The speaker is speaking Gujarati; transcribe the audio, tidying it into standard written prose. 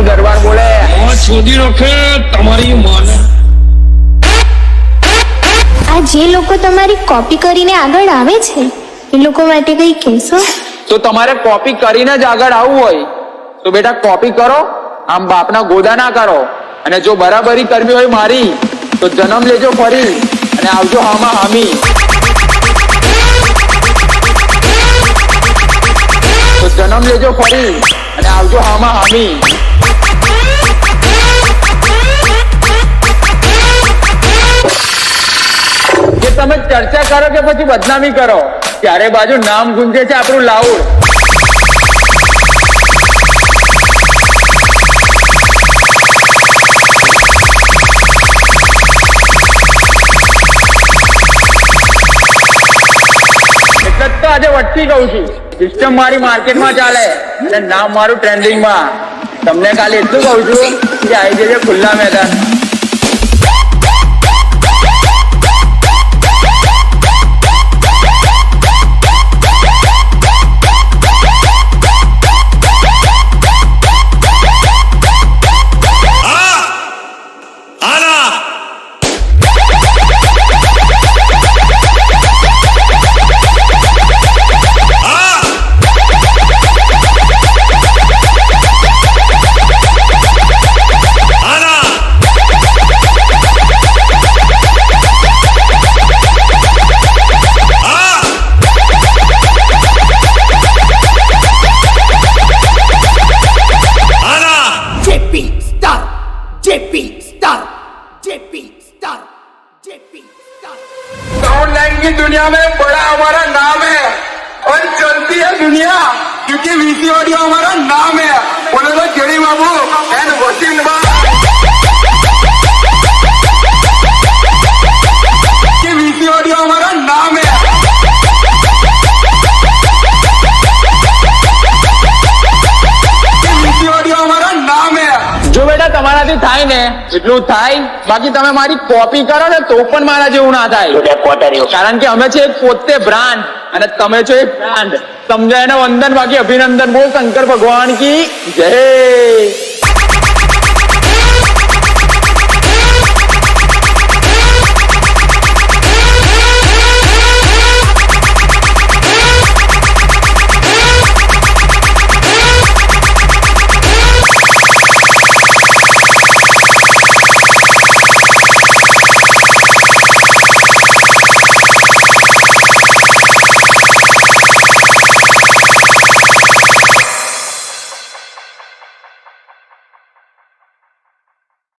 નું દરબાર બોલે શોધી રખે તમારી માને. આ જે લોકો તમારી કોપી કરીને આગળ આવે છે એ લોકો માટે કઈ કહેશો? તો તમારે કોપી કરીને જ આગળ આવવું હોય તો બેટા કોપી કરો, આમ બાપના ગોદા ના કરો. અને જો બરાબરી કરવી હોય મારી તો જન્મ લેજો ફરી અને આવજો હામાં હામી. તો જન્મ લેજો ફરી અને આવજો હામાં હામી. કે તમે ચર્ચા કરો કે પછી બદનામી કરો, ત્યારે બાજુ નામ ગુંજે છે આપણું લાઉડ. એટલે જ તો આજે વટકી કહું છું, સિસ્ટમ મારી માર્કેટમાં ચાલે અને નામ મારું ટ્રેન્ડિંગમાં. તમને ખાલી એટલું કહું છું કે આવી જશે ખુલ્લા મેદાન. ऑनलाइन की दुनिया में बड़ा हमारा नाम है और चलती है दुनिया क्योंकि वीसी ऑडियो हमारा नाम है. बोले तो जड़ी बाबू एंड वसीम कि वीसी ऑडियो हमारा नाम है. वीसी ऑडियो हमारा नाम है. જો બેટા તમારાથી થાય ને એટલું થાય, બાકી તમે મારી કોપી કરો ને તો પણ મારા જેવું ના થાય. કારણ કે અમે છે પોતે બ્રાન્ડ અને તમે છો એક બ્રાન્ડ. સમજાય ને વંદન, બાકી અભિનંદન. બોલ શંકર ભગવાન કી જય.